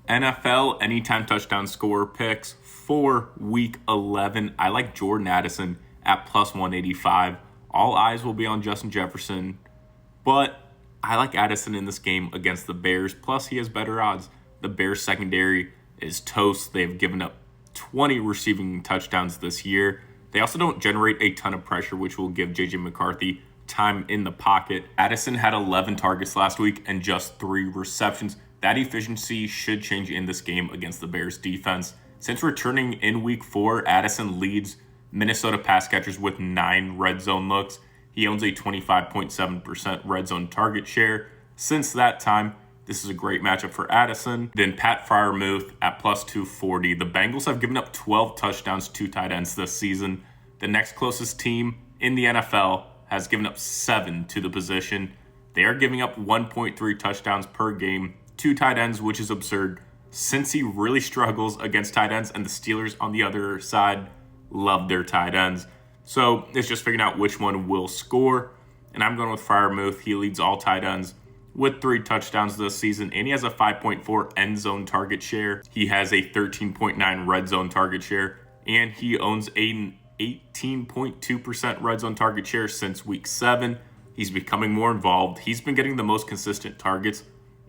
NFL anytime touchdown scorer picks for week 11. I like Jordan Addison at plus 185. All eyes will be on Justin Jefferson, but I like Addison in this game against the Bears. Plus, he has better odds. The Bears secondary is toast. They've given up 20 receiving touchdowns this year. They also don't generate a ton of pressure, which will give J.J. McCarthy time in the pocket. Addison had 11 targets last week and just 3 receptions. That efficiency should change in this game against the Bears defense. Since returning in week 4, Addison leads Minnesota pass catchers with 9 red zone looks. He owns a 25.7% red zone target share. Since that time, this is a great matchup for Addison. Then Pat Freiermuth at plus 240. The Bengals have given up 12 touchdowns to tight ends this season. The next closest team in the NFL has given up 7 to the position. They are giving up 1.3 touchdowns per game to tight ends, which is absurd. Since he really struggles against tight ends, and the Steelers on the other side love their tight ends. So it's just figuring out which one will score. And I'm going with Freiermuth. He leads all tight ends with 3 touchdowns this season, and he has a 5.4 end zone target share. He has a 13.9 red zone target share, and he owns an 18.2% red zone target share since week 7. He's becoming more involved. He's been getting the most consistent targets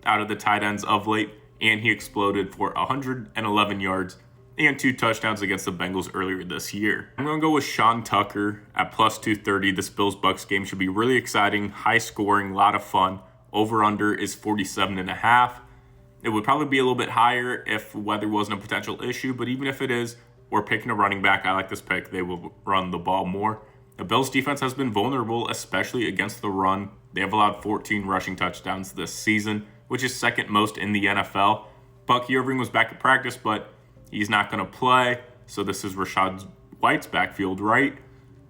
out of the tight ends of late, and he exploded for 111 yards and 2 touchdowns against the Bengals earlier this year. I'm going to go with Sean Tucker at plus 230. This Bills-Bucks game should be really exciting, high scoring, a lot of fun. Over-under is 47.5. It would probably be a little bit higher if weather wasn't a potential issue, but even if it is, we're picking a running back. I like this pick. They will run the ball more. The Bills' defense has been vulnerable, especially against the run. They have allowed 14 rushing touchdowns this season, which is second most in the NFL. Bucky Irving was back at practice, but he's not going to play. So this is Rachaad White's backfield, right?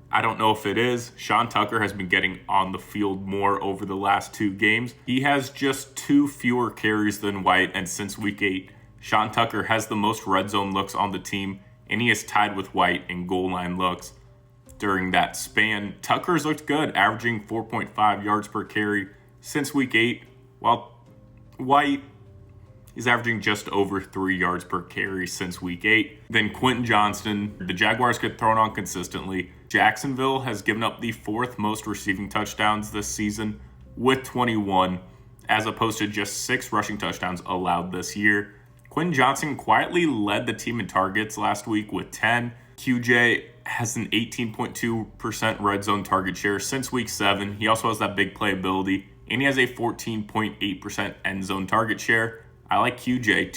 I don't know if it is. Sean Tucker has been getting on the field more over the last 2 games. He has just 2 fewer carries than White, and since week 8, Sean Tucker has the most red zone looks on the team, and he is tied with White in goal line looks. During that span, Tucker's looked good, averaging 4.5 yards per carry since week 8, while White is averaging just over 3 yards per carry since week 8. Then Quentin Johnston. The Jaguars get thrown on consistently. Jacksonville has given up the 4th most receiving touchdowns this season with 21, as opposed to just 6 rushing touchdowns allowed this year. Quentin Johnston quietly led the team in targets last week with 10. QJ has an 18.2% red zone target share since week 7. He also has that big playability, and he has a 14.8% end zone target share. I like QJ to